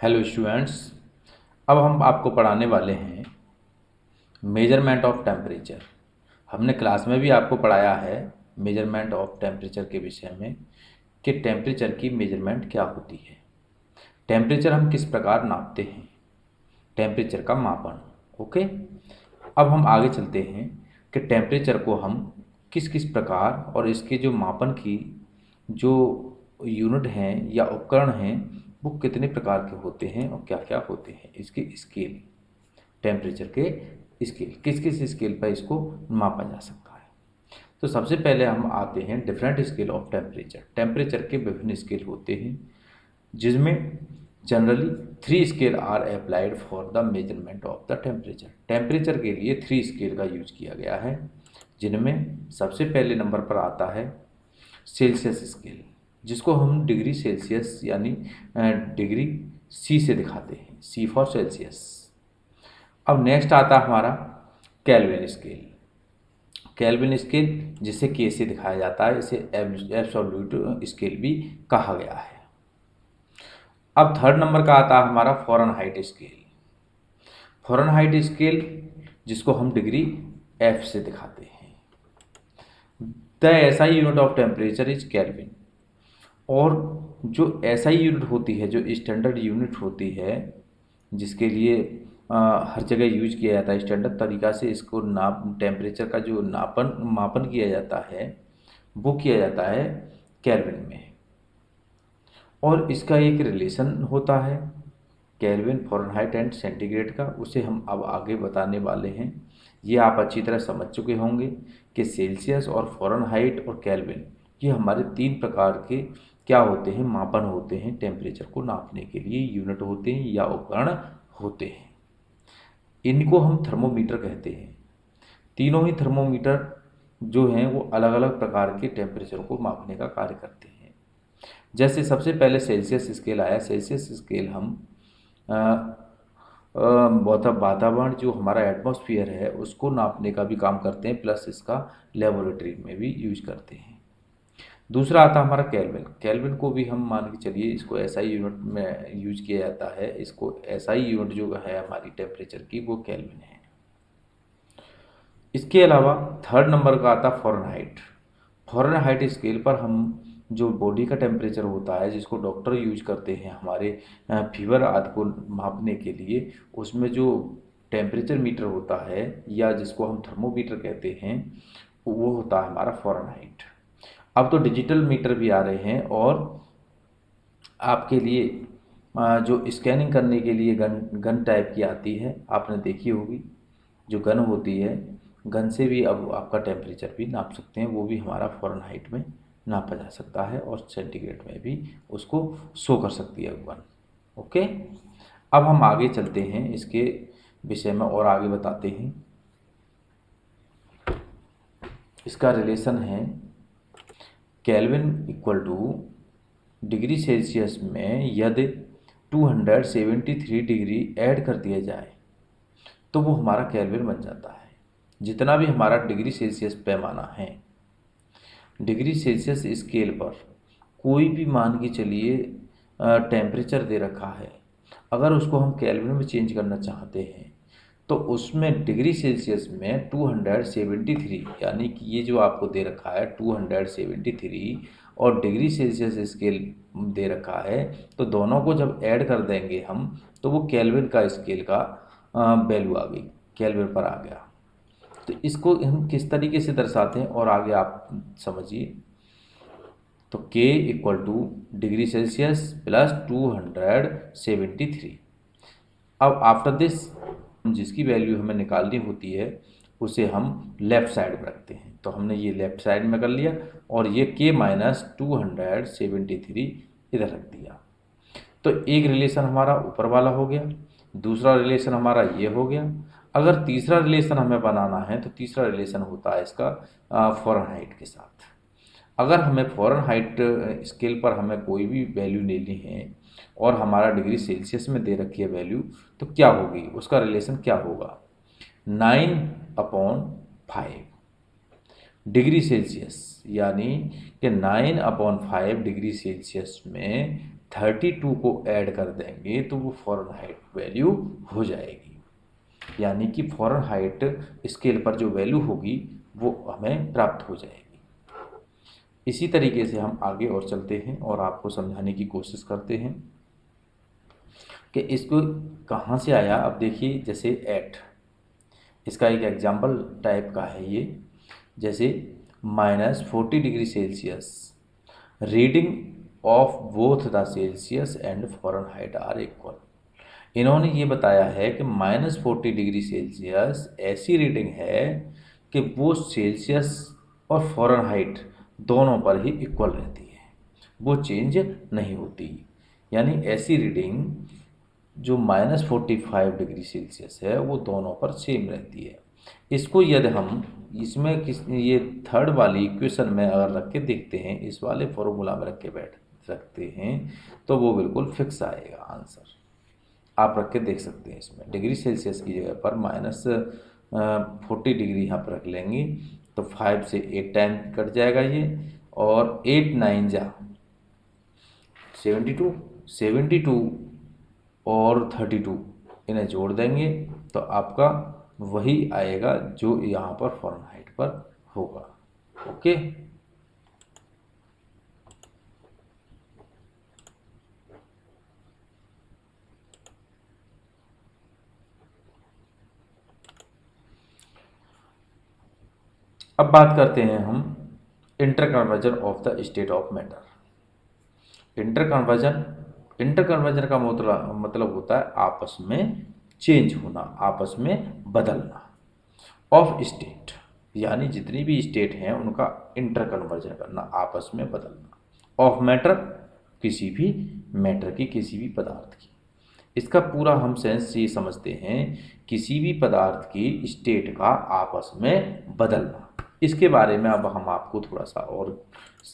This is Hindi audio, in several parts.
Hello students. अब हम आपको पढ़ाने वाले हैं मेजरमेंट ऑफ टेम्परेचर। हमने क्लास में भी आपको पढ़ाया है मेजरमेंट ऑफ टेम्परेचर के विषय में कि टेम्परेचर की मेजरमेंट क्या होती है, टेम्परेचर हम किस प्रकार नापते हैं, टेम्परेचर का मापन। ओके, अब हम आगे चलते हैं कि टेम्परेचर को हम किस किस प्रकार और इसके जो मापन की जो यूनिट हैं या उपकरण हैं वो कितने प्रकार के होते हैं और क्या क्या होते हैं, इसके स्केल, टेम्परेचर के स्केल, किस किस स्केल पर इसको मापा जा सकता है। तो सबसे पहले हम आते हैं different scale of temperature. Temperature के विभिन्न स्केल होते हैं जिसमें generally 3 scale are applied for the measurement of the temperature. Temperature के लिए 3 स्केल का यूज किया गया है, जिनमें सबसे पहले नंबर पर आता है सेल्सियस स्केल, जिसको हम डिग्री सेल्सियस यानी डिग्री सी से दिखाते हैं, सी फॉर सेल्सियस। अब नेक्स्ट आता है हमारा केल्विन स्केल। केल्विन स्केल जिसे के से दिखाया जाता है, इसे एब्सोल्यूट स्केल भी कहा गया है। अब थर्ड नंबर का आता है हमारा फ़ारेनहाइट स्केल। फ़ारेनहाइट स्केल जिसको हम डिग्री एफ से दिखाते हैं। The SI unit of temperature is kelvin. और जो एसआई यूनिट होती है, जो स्टैंडर्ड यूनिट होती है, जिसके लिए हर जगह यूज किया जाता है, स्टैंडर्ड तरीक़ा से इसको टेम्परेचर का जो मापन किया जाता है वो किया जाता है केल्विन में। और इसका एक रिलेशन होता है केल्विन, फ़ारेनहाइट एंड सेंटीग्रेड का, उसे हम अब आगे बताने वाले हैं। ये आप अच्छी तरह समझ चुके होंगे कि सेल्सियस और फ़ारेनहाइट और केल्विन ये हमारे 3 प्रकार के क्या होते हैं, मापन होते हैं, टेम्परेचर को नापने के लिए यूनिट होते हैं या उपकरण होते हैं। इनको हम थर्मोमीटर कहते हैं। तीनों ही थर्मोमीटर जो हैं वो अलग अलग प्रकार के टेम्परेचर को मापने का कार्य करते हैं। जैसे सबसे पहले सेल्सियस स्केल आया। सेल्सियस स्केल हम वातावरण जो हमारा एटमॉस्फेयर है उसको नापने का भी काम करते हैं, प्लस इसका लेबोरेटरी में भी यूज करते हैं। दूसरा आता है हमारा केल्विन। केल्विन को भी हम मान के चलिए इसको एसआई यूनिट में यूज किया जाता है। इसको एसआई यूनिट जो है हमारी टेम्परेचर की वो केल्विन है। इसके अलावा थर्ड नंबर का आता है फ़ारेनहाइट। फ़ारेनहाइट स्केल पर हम जो बॉडी का टेम्परेचर होता है, जिसको डॉक्टर यूज करते हैं हमारे फीवर आदि को मापने के लिए, उसमें जो टेम्परेचर मीटर होता है या जिसको हम थर्मोमीटर कहते हैं वो होता है हमारा फ़ारेनहाइट। अब तो डिजिटल मीटर भी आ रहे हैं और आपके लिए जो स्कैनिंग करने के लिए गन टाइप की आती है, आपने देखी होगी, जो गन होती है, गन से भी अब आपका टेम्परेचर भी नाप सकते हैं। वो भी हमारा फ़ारेनहाइट में नापा जा सकता है और सेंटीग्रेड में भी उसको शो कर सकती है गन। ओके, अब हम आगे चलते हैं, इसके विषय में और आगे बताते हैं। इसका रिलेशन है kelvin equal two degree Celsius में यदि 273 डिग्री ऐड कर दिया जाए तो वो हमारा केल्विन बन जाता है। जितना भी हमारा डिग्री सेल्सियस पैमाना है, डिग्री सेल्सियस स्केल पर कोई भी मान के चलिए टेम्परेचर दे रखा है, अगर उसको हम केल्विन में चेंज करना चाहते हैं तो उसमें डिग्री सेल्सियस में 273 यानी कि ये जो आपको दे रखा है 273 और डिग्री सेल्सियस स्केल दे रखा है, तो दोनों को जब ऐड कर देंगे हम तो वो केल्विन का स्केल का वैल्यू आ गई, केल्विन पर आ गया। तो इसको हम किस तरीके से दर्शाते हैं और आगे आप समझिए। तो K equal two degree Celsius plus 273। अब आफ्टर दिस जिसकी वैल्यू हमें निकालनी होती है उसे हम लेफ़्ट साइड में रखते हैं। तो हमने ये लेफ़्ट साइड में कर लिया और ये K माइनस 273 इधर रख दिया। तो एक रिलेशन हमारा ऊपर वाला हो गया, दूसरा रिलेशन हमारा ये हो गया। अगर तीसरा रिलेशन हमें बनाना है तो तीसरा रिलेशन होता है इसका फ़ारेनहाइट के साथ। अगर हमें फ़ारेनहाइट स्केल पर हमें कोई भी वैल्यू लेनी है और हमारा डिग्री सेल्सियस में दे रखी है वैल्यू, तो क्या होगी, उसका रिलेशन क्या होगा, 9/5 डिग्री सेल्सियस, यानी कि 9/5 डिग्री सेल्सियस में 32 को ऐड कर देंगे तो वो फ़ारेनहाइट वैल्यू हो जाएगी, यानी कि फ़ारेनहाइट स्केल पर जो वैल्यू होगी वो हमें प्राप्त हो जाएगी। इसी तरीके से हम आगे और चलते हैं और आपको समझाने की कोशिश करते हैं कि इसको कहाँ से आया। अब देखिए, जैसे एट, इसका एक एग्जाम्पल टाइप का है ये। जैसे -40 degree Celsius, reading of both the Celsius and Fahrenheit are equal. इन्होंने ये बताया है कि -40 डिग्री सेल्सियस ऐसी रीडिंग है कि वो सेल्सियस और फ़ारेनहाइट दोनों पर ही इक्वल रहती है, वो चेंज नहीं होती। यानी ऐसी रीडिंग जो -45 डिग्री सेल्सियस है वो दोनों पर सेम रहती है। इसको यदि हम इसमें ये थर्ड वाली इक्वेशन में अगर रख के देखते हैं, इस वाले फॉर्मूला में रखते हैं तो वो बिल्कुल फिक्स आएगा आंसर। आप रख के देख सकते हैं। इसमें डिग्री सेल्सियस की जगह पर -40 डिग्री यहाँ पर रख लेंगे तो 5 से 8 टाइम कट जाएगा ये, और 8 9 जा 72, 72 और 32 इन्हें जोड़ देंगे तो आपका वही आएगा जो यहाँ पर फ़ारेनहाइट पर होगा। ओके, अब बात करते हैं हम interconversion of the state of matter. Interconversion का मतलब होता है आपस में चेंज होना, आपस में बदलना। ऑफ स्टेट यानी जितनी भी स्टेट हैं उनका इंटरकन्वर्जन करना, आपस में बदलना। ऑफ मैटर किसी भी मैटर की, किसी भी पदार्थ की। इसका पूरा हम सेंस ये समझते हैं, किसी भी पदार्थ की स्टेट का आपस में बदलना। इसके बारे में अब हम आपको थोड़ा सा और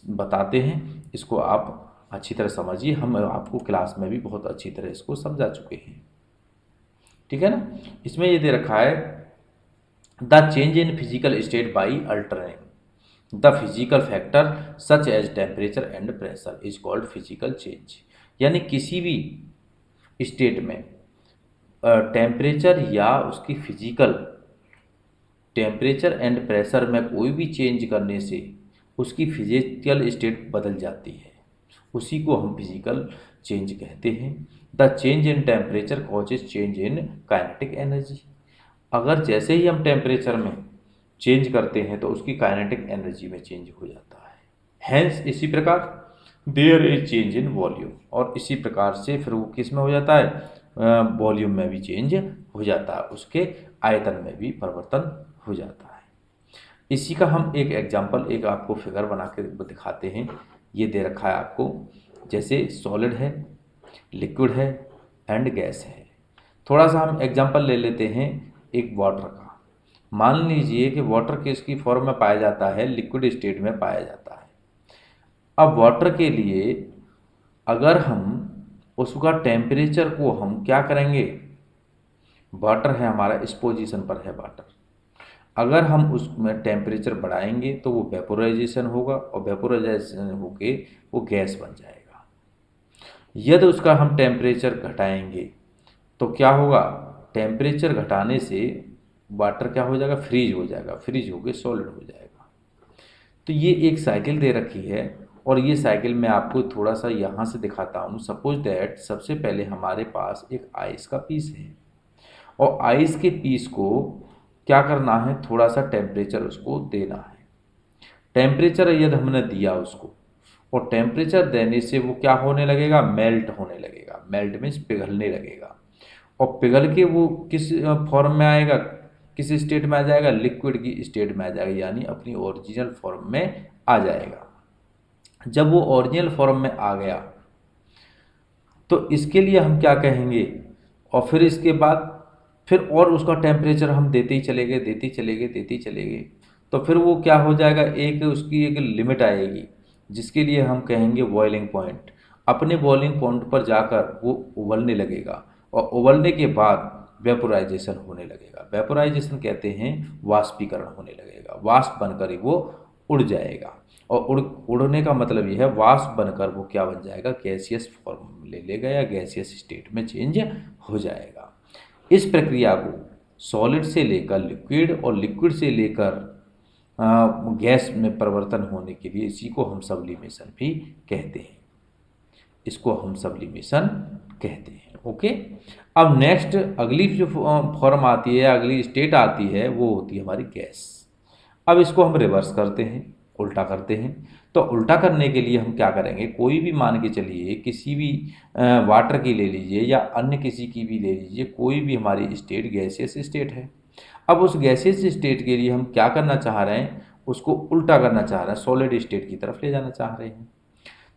बताते हैं, इसको आप अच्छी तरह समझिए। हम आपको क्लास में भी बहुत अच्छी तरह इसको समझा चुके हैं, ठीक है ना। इसमें ये दे रखा है, the change in physical state by altering the physical factor such as temperature and pressure is called physical change. यानी किसी भी स्टेट में टेम्परेचर या उसकी फिजिकल टेम्परेचर एंड प्रेशर में कोई भी चेंज करने से उसकी फिजिकल स्टेट बदल जाती है, उसी को हम फिजिकल चेंज कहते हैं। The change in temperature causes change in kinetic energy. अगर जैसे ही हम टेम्परेचर में चेंज करते हैं तो उसकी काइनेटिक एनर्जी में चेंज हो जाता है। हैंस इसी प्रकार there is change in volume, और इसी प्रकार से फिर वो किस में हो जाता है, वॉल्यूम में भी चेंज हो जाता है, उसके आयतन में भी परिवर्तन हो जाता है। इसी का हम एक एग्जांपल, एक आपको फिगर बना के दिखाते हैं। ये दे रखा है आपको, जैसे सॉलिड है, लिक्विड है एंड गैस है। थोड़ा सा हम एग्जांपल ले लेते हैं एक वाटर का। मान लीजिए कि वाटर किसकी फॉर्म में पाया जाता है, लिक्विड स्टेट में पाया जाता है। अब वाटर के लिए अगर हम उसका टेम्परेचर को हम क्या करेंगे, वाटर है हमारा, इस पोजीशन पर है वाटर, अगर हम उसमें टेम्परेचर बढ़ाएंगे तो वो वेपोराइजेशन होगा, और वेपोराइजेशन होके वो गैस बन जाएगा। यदि उसका हम टेम्परेचर घटाएंगे तो क्या होगा, टेम्परेचर घटाने से वाटर क्या हो जाएगा, फ्रीज हो जाएगा, फ्रीज होके सॉलिड हो जाएगा। तो ये एक साइकिल दे रखी है, और ये साइकिल मैं आपको थोड़ा सा यहाँ से दिखाता हूँ। सपोज दैट सबसे पहले हमारे पास एक आइस का पीस है, और आइस के पीस को क्या करना है, थोड़ा सा टेम्परेचर उसको देना है। टेम्परेचर यदि हमने दिया उसको, और टेम्परेचर देने से वो क्या होने लगेगा, मेल्ट होने लगेगा। मेल्ट मीन्स पिघलने लगेगा, और पिघल के वो किस फॉर्म में आएगा, किस स्टेट में आ जाएगा, लिक्विड की स्टेट में आ जाएगा, यानी अपनी ओरिजिनल फॉर्म में आ जाएगा। जब वो ओरिजिनल फॉर्म में आ गया तो इसके लिए हम क्या कहेंगे, और फिर इसके बाद फिर और उसका टेम्परेचर हम देते ही चले गए, देते ही चले गए, देते ही चले गए, तो फिर वो क्या हो जाएगा, एक उसकी एक लिमिट आएगी जिसके लिए हम कहेंगे बॉइलिंग पॉइंट। अपने बॉइलिंग पॉइंट पर जाकर वो उबलने लगेगा, और उबलने के बाद वेपोराइजेशन होने लगेगा। वेपोराइजेशन कहते हैं वाष्पीकरण होने लगेगा, वाष्प बनकर ही वो उड़ जाएगा। और उड़ने का मतलब यह है वाष्प बनकर वो क्या बन जाएगा, गैसियस फॉर्म ले लेगा या गैसियस स्टेट में चेंज हो जाएगा। इस प्रक्रिया को सॉलिड से लेकर लिक्विड और लिक्विड से लेकर गैस में परिवर्तन होने के लिए इसी को हम सब्लिमेशन भी कहते हैं, इसको हम सब्लिमेशन कहते हैं। ओके, अब नेक्स्ट अगली जो फॉर्म आती है, अगली स्टेट आती है, वो होती है हमारी गैस। अब इसको हम रिवर्स करते हैं, उल्टा करते हैं। तो उल्टा करने के लिए हम क्या करेंगे, कोई भी मान के चलिए किसी भी वाटर की ले लीजिए या अन्य किसी की भी ले लीजिए, कोई भी हमारी स्टेट गैसियस स्टेट है। अब उस गैसियस स्टेट के लिए हम क्या करना चाह रहे हैं, उसको उल्टा करना चाह रहे हैं, सॉलिड स्टेट की तरफ ले जाना चाह रहे हैं।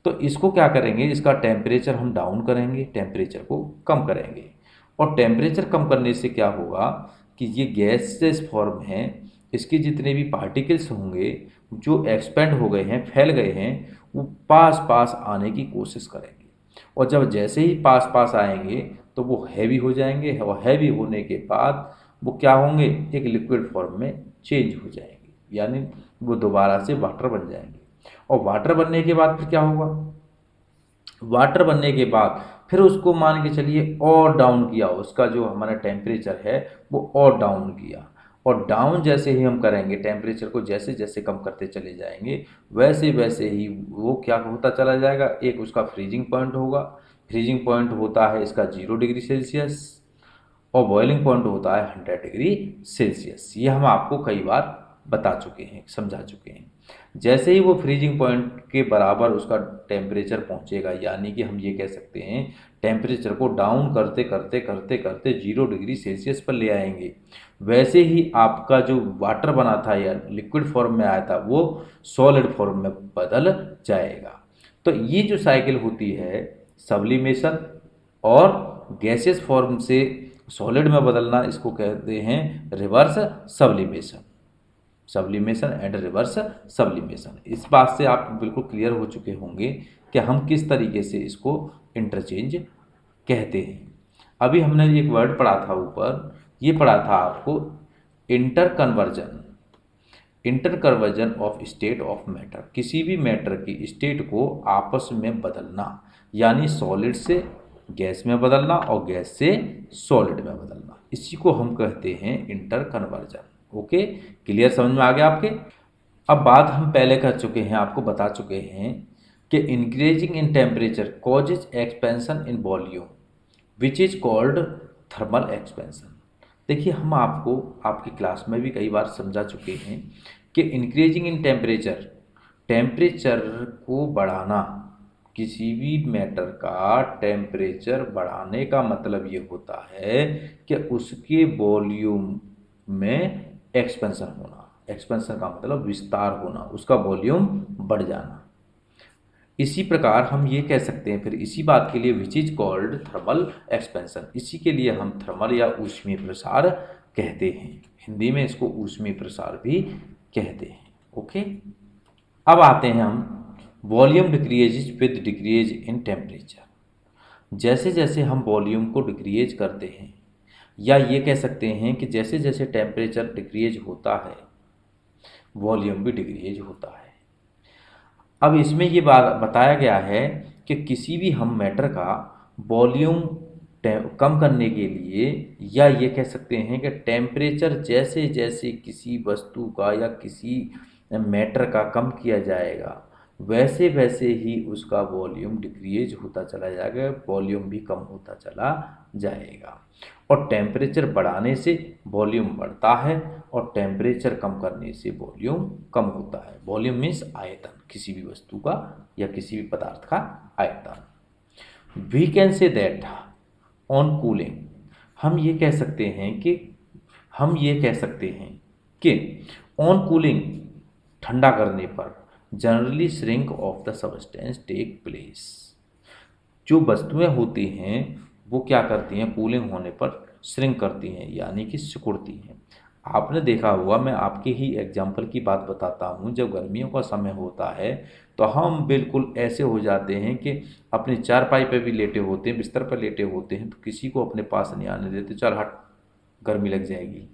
तो इसको क्या करेंगे, इसका टेम्परेचर हम डाउन करेंगे, टेम्परेचर को कम करेंगे। और टेम्परेचर कम करने से क्या होगा कि ये गैसेस फॉर्म है, इसके जितने भी पार्टिकल्स होंगे जो एक्सपेंड हो गए हैं, फैल गए हैं, वो पास पास आने की कोशिश करेंगे। और जब जैसे ही पास पास आएंगे तो वो हैवी हो जाएंगे, और हैवी होने के बाद वो क्या होंगे, एक लिक्विड फॉर्म में चेंज हो जाएंगे, यानी वो दोबारा से वाटर बन जाएंगे। और वाटर बनने के बाद फिर क्या होगा, वाटर बनने के बाद फिर उसको मान के चलिए और डाउन किया, उसका जो हमारा टेम्परेचर है वो और डाउन किया। और डाउन जैसे ही हम करेंगे, टेम्परेचर को जैसे जैसे कम करते चले जाएंगे, वैसे वैसे ही वो क्या होता चला जाएगा, एक उसका फ्रीजिंग पॉइंट होगा। फ्रीजिंग पॉइंट होता है इसका 0 डिग्री सेल्सियस, और बॉइलिंग पॉइंट होता है 100 डिग्री सेल्सियस। ये हम आपको कई बार बता चुके हैं, समझा चुके हैं। जैसे ही वो फ्रीजिंग पॉइंट के बराबर उसका टेम्परेचर पहुंचेगा, यानी कि हम ये कह सकते हैं टेम्परेचर को डाउन करते करते करते करते 0 डिग्री सेल्सियस पर ले आएंगे, वैसे ही आपका जो वाटर बना था या लिक्विड फॉर्म में आया था वो सॉलिड फॉर्म में बदल जाएगा। तो ये जो साइकिल होती है, सब्लिमेशन और गैसियस फॉर्म से सॉलिड में बदलना, इसको कहते हैं reverse sublimation. Sublimation and reverse sublimation. इस बात से आप बिल्कुल क्लियर हो चुके होंगे कि हम किस तरीके से इसको इंटरचेंज कहते हैं। अभी हमने एक वर्ड पढ़ा था ऊपर, ये पढ़ा था आपको inter conversion. Inter conversion of state of matter, किसी भी मैटर की स्टेट को आपस में बदलना, यानी सॉलिड से गैस में बदलना और गैस से सॉलिड में बदलना, इसी को हम कहते हैं इंटर कन्वर्जन। ओके, क्लियर, समझ में आ गया आपके। अब बात हम पहले कर चुके हैं, आपको बता चुके हैं कि increasing in temperature causes expansion in volume which is called thermal expansion. देखिए, हम आपको आपकी क्लास में भी कई बार समझा चुके हैं कि इंक्रीजिंग इन टेम्परेचर, टेम्परेचर को बढ़ाना, किसी भी मैटर का टेम्परेचर बढ़ाने का मतलब ये होता है कि उसके वॉल्यूम में एक्सपेंशन होना। एक्सपेंशन का मतलब विस्तार होना, उसका वॉल्यूम बढ़ जाना। इसी प्रकार हम ये कह सकते हैं फिर इसी बात के लिए which is called thermal expansion, इसी के लिए हम थर्मल या ऊष्मीय प्रसार कहते हैं। हिंदी में इसको ऊष्मीय प्रसार भी कहते हैं। ओके, अब आते हैं हम volume decrease with decrease in temperature. जैसे जैसे हम वॉल्यूम को डिक्रीज करते हैं, या ये कह सकते हैं कि जैसे जैसे टेम्परेचर डिक्रीज होता है वॉल्यूम भी डिक्रीज होता है। अब इसमें ये बात बताया गया है कि किसी भी हम मैटर का वॉल्यूम कम करने के लिए, या ये कह सकते हैं कि टेम्परेचर जैसे जैसे किसी वस्तु का या किसी मैटर का कम किया जाएगा, वैसे वैसे ही उसका वॉल्यूम डिक्रीज होता चला जाएगा, वॉल्यूम भी कम होता चला जाएगा। और टेम्परेचर बढ़ाने से वॉल्यूम बढ़ता है और टेम्परेचर कम करने से वॉल्यूम कम होता है। वॉल्यूम मीन्स आयतन, किसी भी वस्तु का या किसी भी पदार्थ का आयतन। We can say that on cooling, हम ये कह सकते हैं कि ऑन कूलिंग, ठंडा करने पर, generally shrink of the substance take place. जो वस्तुएं होती हैं वो क्या करती हैं, कूलिंग होने पर श्रिंक करती हैं, यानी कि सिकुड़ती हैं। आपने देखा होगा, मैं आपके ही एग्जाम्पल की बात बताता हूँ, जब गर्मियों का समय होता है तो हम बिल्कुल ऐसे हो जाते हैं कि अपनी चारपाई पे भी लेटे होते हैं, बिस्तर पर लेटे होते हैं, तो किसी को अपने पास नहीं आने देते, चल हट गर्मी लग जाएगी,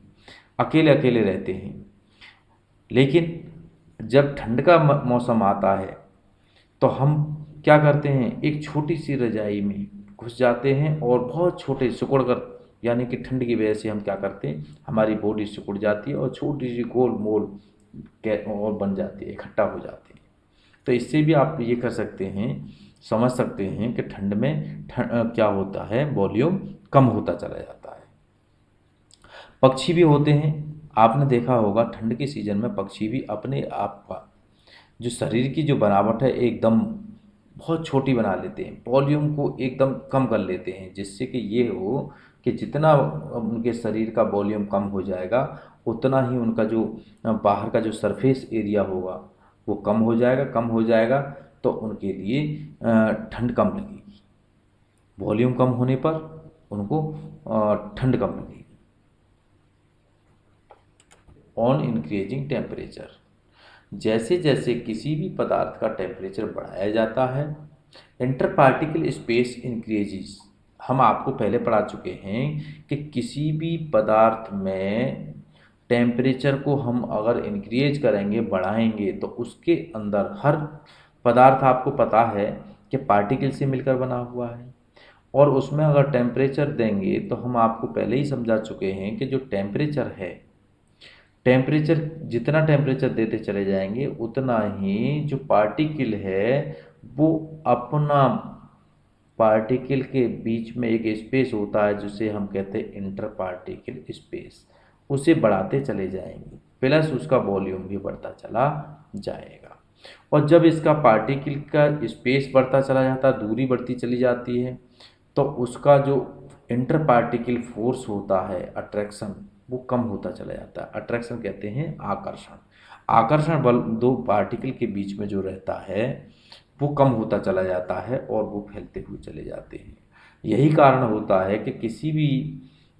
अकेले अकेले रहते हैं। लेकिन जब ठंड का मौसम आता है तो हम क्या करते हैं, एक छोटी सी रजाई में घुस जाते हैं और बहुत छोटे सिकुड़ कर, यानी कि ठंड की वजह से हम क्या करते हैं, हमारी बॉडी सिकुड़ जाती है और छोटी सी गोल मोल और बन जाती है, इकट्ठा हो जाती है। तो इससे भी आप ये कर सकते हैं, समझ सकते हैं कि ठंड में क्या होता है, वॉल्यूम कम होता चला जाता है। पक्षी भी होते हैं, आपने देखा होगा ठंड के सीजन में पक्षी भी अपने आप का जो शरीर की जो बनावट है एकदम बहुत छोटी बना लेते हैं, वॉल्यूम को एकदम कम कर लेते हैं, जिससे कि ये हो कि जितना उनके शरीर का वॉल्यूम कम हो जाएगा उतना ही उनका जो बाहर का जो सरफेस एरिया होगा वो कम हो जाएगा। कम हो जाएगा तो उनके लिए ठंड कम लगेगी, वॉल्यूम कम होने पर उनको ठंड कम लगेगी। ऑन इंक्रीजिंग टेम्परेचर, जैसे जैसे किसी भी पदार्थ का टेम्परेचर बढ़ाया जाता है, इंटर पार्टिकल स्पेस इंक्रीजेस। हम आपको पहले पढ़ा चुके हैं कि किसी भी पदार्थ में टेम्परेचर को हम अगर इंक्रीज करेंगे, बढ़ाएंगे, तो उसके अंदर हर पदार्थ आपको पता है कि पार्टिकल से मिलकर बना हुआ है, और उसमें अगर टेम्परेचर देंगे तो हम आपको पहले ही समझा चुके हैं कि जो टेम्परेचर है, टेम्परेचर जितना टेम्परेचर देते चले जाएंगे उतना ही जो पार्टिकल है वो अपना पार्टिकल के बीच में एक स्पेस होता है जिसे हम कहते हैं इंटर पार्टिकल स्पेस, उसे बढ़ाते चले जाएंगे, प्लस उसका वॉल्यूम भी बढ़ता चला जाएगा। और जब इसका पार्टिकल का स्पेस बढ़ता चला जाता है, दूरी बढ़ती चली जाती है, तो उसका जो इंटर पार्टिकल फोर्स होता है, अट्रैक्शन, वो कम होता चला जाता है। अट्रैक्शन कहते हैं आकर्षण। आकर्षण बल दो पार्टिकल के बीच में जो रहता है वो कम होता चला जाता है और वो फैलते हुए चले जाते हैं। यही कारण होता है कि किसी भी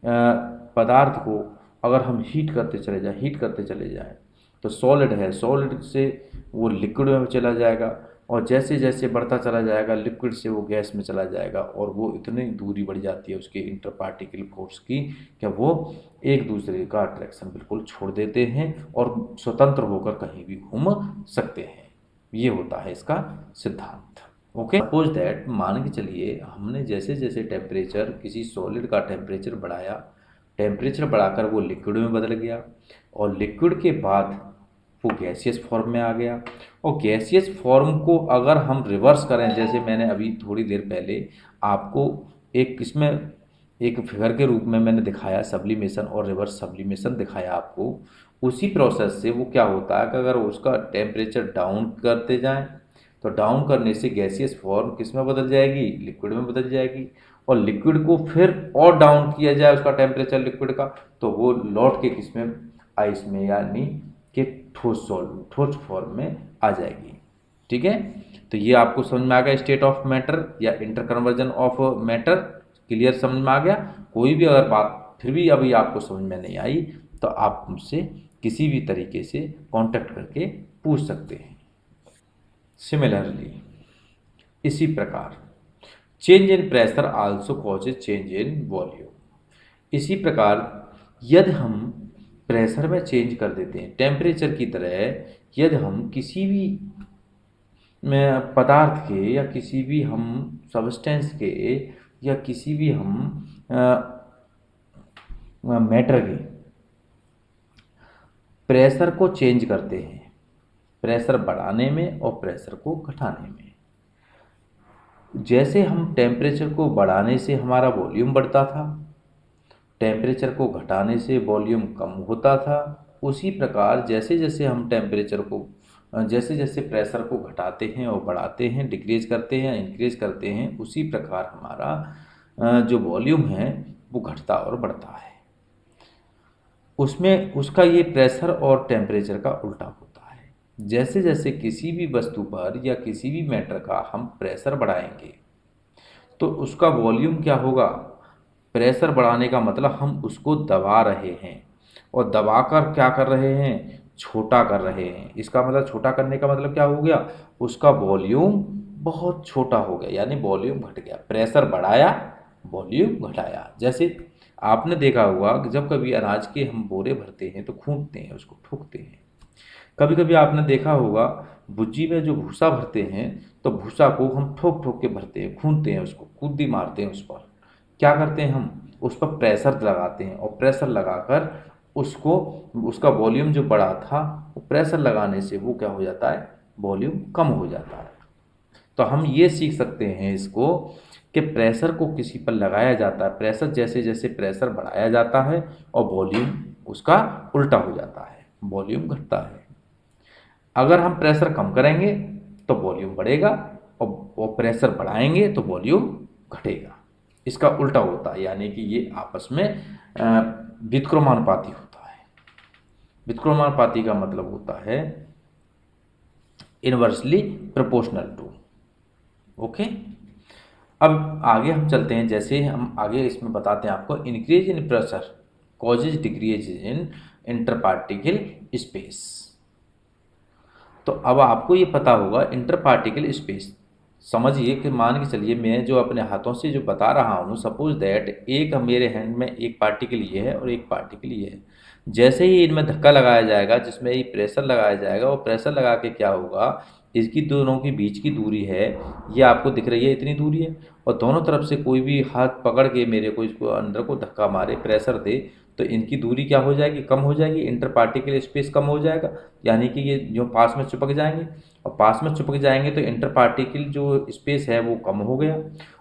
पदार्थ को अगर हम हीट करते चले जाएं तो सॉलिड है, सॉलिड से वो लिक्विड में चला जाएगा, और जैसे जैसे बढ़ता चला जाएगा लिक्विड से वो गैस में चला जाएगा, और वो इतनी दूरी बढ़ जाती है उसके इंटर पार्टिकल फोर्स की कि वो एक दूसरे का अट्रैक्शन बिल्कुल छोड़ देते हैं और स्वतंत्र होकर कहीं भी घूम सकते हैं। ये होता है इसका सिद्धांत। ओके, सपोज दैट, मान के चलिए हमने जैसे जैसे टेम्परेचर, किसी सॉलिड का टेम्परेचर बढ़ाया, टेम्परेचर बढ़ाकर वो लिक्विड में बदल गया, और लिक्विड के बाद वो गैसियस फॉर्म में आ गया, और गैसियस फॉर्म को अगर हम रिवर्स करें, जैसे मैंने अभी थोड़ी देर पहले आपको एक इसमें एक फिगर के रूप में मैंने दिखाया, सब्लिमेशन और रिवर्स सब्लिमेशन दिखाया आपको, उसी प्रोसेस से वो क्या होता है कि अगर उसका टेम्परेचर डाउन करते जाएं तो डाउन करने से गैसियस फॉर्म किस में बदल जाएगी, लिक्विड में बदल जाएगी, और लिक्विड को फिर और डाउन किया जाए उसका टेम्परेचर लिक्विड का, तो वो लौट के किस में, आइस में, यानी कि ठोस फॉर्म में आ जाएगी। ठीक है, तो ये आपको समझ में आ गया स्टेट ऑफ मैटर या inter conversion of matter, clear समझ में आ गया। कोई भी अगर बात फिर भी अभी आपको समझ में नहीं आई तो आप मुझसे किसी भी तरीके से कांटेक्ट करके पूछ सकते हैं। सिमिलरली, इसी प्रकार change in pressure also causes change in volume. इसी प्रकार यदि हम प्रेशर में चेंज कर देते हैं टेम्परेचर की तरह, यदि हम किसी भी में पदार्थ के या किसी भी हम सब्सटेंस के या किसी भी हम मैटर के प्रेशर को चेंज करते हैं, प्रेशर बढ़ाने में और प्रेशर को घटाने में, जैसे हम टेम्परेचर को बढ़ाने से हमारा वॉल्यूम बढ़ता था, टेम्परेचर को घटाने से वॉल्यूम कम होता था, उसी प्रकार जैसे जैसे हम टेम्परेचर को जैसे जैसे प्रेशर को घटाते हैं और बढ़ाते हैं, डिक्रीज करते हैं, इंक्रीज करते हैं, उसी प्रकार हमारा जो वॉल्यूम है वो घटता और बढ़ता है। उसमें उसका ये प्रेशर और टेम्परेचर का उल्टा होता है। जैसे जैसे किसी भी वस्तु पर या किसी भी मैटर का हम प्रेशर बढ़ाएंगे तो उसका वॉल्यूम क्या होगा, प्रेशर बढ़ाने का मतलब हम उसको दबा रहे हैं, और दबाकर क्या कर रहे हैं, छोटा कर रहे हैं। इसका मतलब छोटा करने का मतलब क्या हो गया, उसका वॉल्यूम बहुत छोटा हो गया, यानी वॉल्यूम घट गया। प्रेशर बढ़ाया, वॉल्यूम घटाया। जैसे आपने देखा होगा कि जब कभी अनाज के हम बोरे भरते हैं तो खूंटते हैं, उसको ठोकते हैं, कभी कभी आपने देखा होगा भुज्जी में जो भूसा भरते हैं, तो भूसा को हम ठोक ठोक के भरते हैं, खूंदते हैं, उसको कूदी मारते हैं। उस पर क्या करते हैं, हम उस पर प्रेशर लगाते हैं, और प्रेशर लगाकर उसको, उसका वॉल्यूम जो बड़ा था, वो प्रेशर लगाने से वो क्या हो जाता है, वॉल्यूम कम हो जाता है। तो हम ये सीख सकते हैं इसको कि प्रेशर को किसी पर लगाया जाता है, प्रेशर जैसे जैसे प्रेशर बढ़ाया जाता है और वॉल्यूम उसका उल्टा हो जाता है, वॉल्यूम घटता है। अगर हम प्रेशर कम करेंगे तो वॉल्यूम बढ़ेगा, और प्रेशर बढ़ाएंगे तो वॉल्यूम घटेगा। इसका उल्टा होता है, यानी कि ये आपस में व्युत्क्रमानुपाती होता है। व्युत्क्रमानुपाती का मतलब होता है इनवर्सली प्रोपोर्शनल टू। ओके, अब आगे हम चलते हैं। जैसे हम आगे इसमें बताते हैं आपको, increase in pressure causes decrease in inter particle space. तो अब आपको ये पता होगा इंटर पार्टिकल स्पेस। समझिए कि मान के चलिए मैं जो अपने हाथों से जो बता रहा हूँ, सपोज दैट एक मेरे हैंड में एक पार्टिकल ये है और एक पार्टिकल ये है। जैसे ही इनमें धक्का लगाया जाएगा, जिसमें ये प्रेशर लगाया जाएगा, और प्रेशर लगा के क्या होगा, इसकी दोनों के बीच की दूरी है, ये आपको दिख रही है, इतनी दूरी है, और दोनों तरफ से कोई भी हाथ पकड़ के मेरे को इसको अंदर को धक्का मारे, प्रेशर दे, तो इनकी दूरी क्या हो जाएगी, कम हो जाएगी, इंटर पार्टिकल स्पेस कम हो जाएगा। यानी कि ये जो पास में चिपक जाएंगे, और पास में चिपक जाएंगे तो इंटर पार्टिकल जो स्पेस है वो कम हो गया,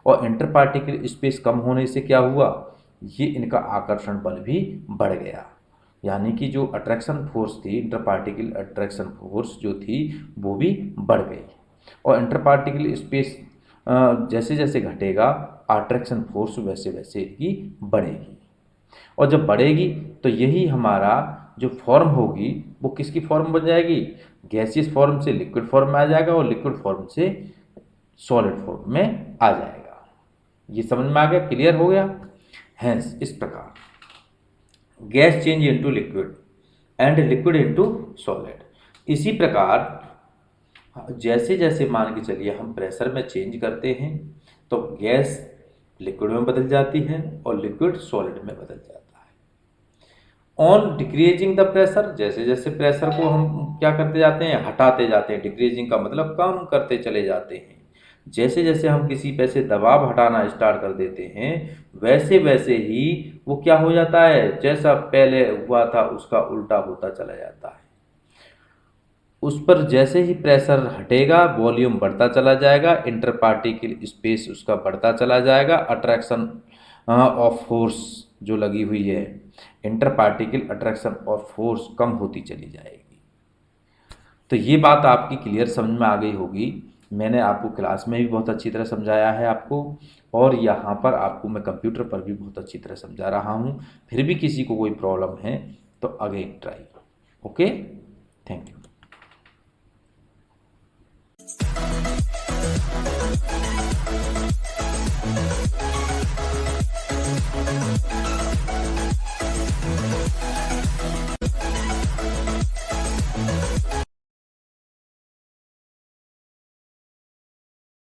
और इंटर पार्टिकल स्पेस कम होने से क्या हुआ, ये इनका आकर्षण बल भी बढ़ गया। यानी कि जो अट्रैक्शन फोर्स थी, इंटर पार्टिकल अट्रैक्शन फोर्स जो थी, वो भी बढ़ गई। और इंटर पार्टिकल स्पेस जैसे जैसे घटेगा, अट्रैक्शन फोर्स वैसे वैसे इनकी बढ़ेगी, और जब बढ़ेगी तो यही हमारा जो फॉर्म होगी वो किसकी फॉर्म बन जाएगी, गैसियस फॉर्म से लिक्विड फॉर्म में आ जाएगा, और लिक्विड फॉर्म से सॉलिड फॉर्म में आ जाएगा। ये समझ में आ गया, क्लियर हो गया। हैंस इस प्रकार gas change into liquid and liquid into solid. इसी प्रकार जैसे जैसे मान के चलिए हम प्रेशर में चेंज करते हैं, तो गैस लिक्विड में बदल जाती है और लिक्विड सॉलिड में बदल जाता है। ऑन डिक्रीजिंग द प्रेशर, जैसे जैसे प्रेशर को हम क्या करते जाते हैं, हटाते जाते हैं। डिक्रीजिंग का मतलब कम करते चले जाते हैं। जैसे जैसे हम किसी पे से दबाव हटाना स्टार्ट कर देते हैं, वैसे वैसे ही वो क्या हो जाता है, जैसा पहले हुआ था उसका उल्टा होता चला जाता है। उस पर जैसे ही प्रेशर हटेगा, वॉल्यूम बढ़ता चला जाएगा, इंटर पार्टिकल स्पेस उसका बढ़ता चला जाएगा, अट्रैक्शन ऑफ फोर्स जो लगी हुई है, inter particle attraction of force कम होती चली जाएगी। तो ये बात आपकी क्लियर समझ में आ गई होगी। मैंने आपको क्लास में भी बहुत अच्छी तरह समझाया है आपको, और यहाँ पर आपको मैं कंप्यूटर पर भी बहुत अच्छी तरह समझा रहा हूँ। फिर भी किसी को कोई प्रॉब्लम है तो again try. Okay, thank you.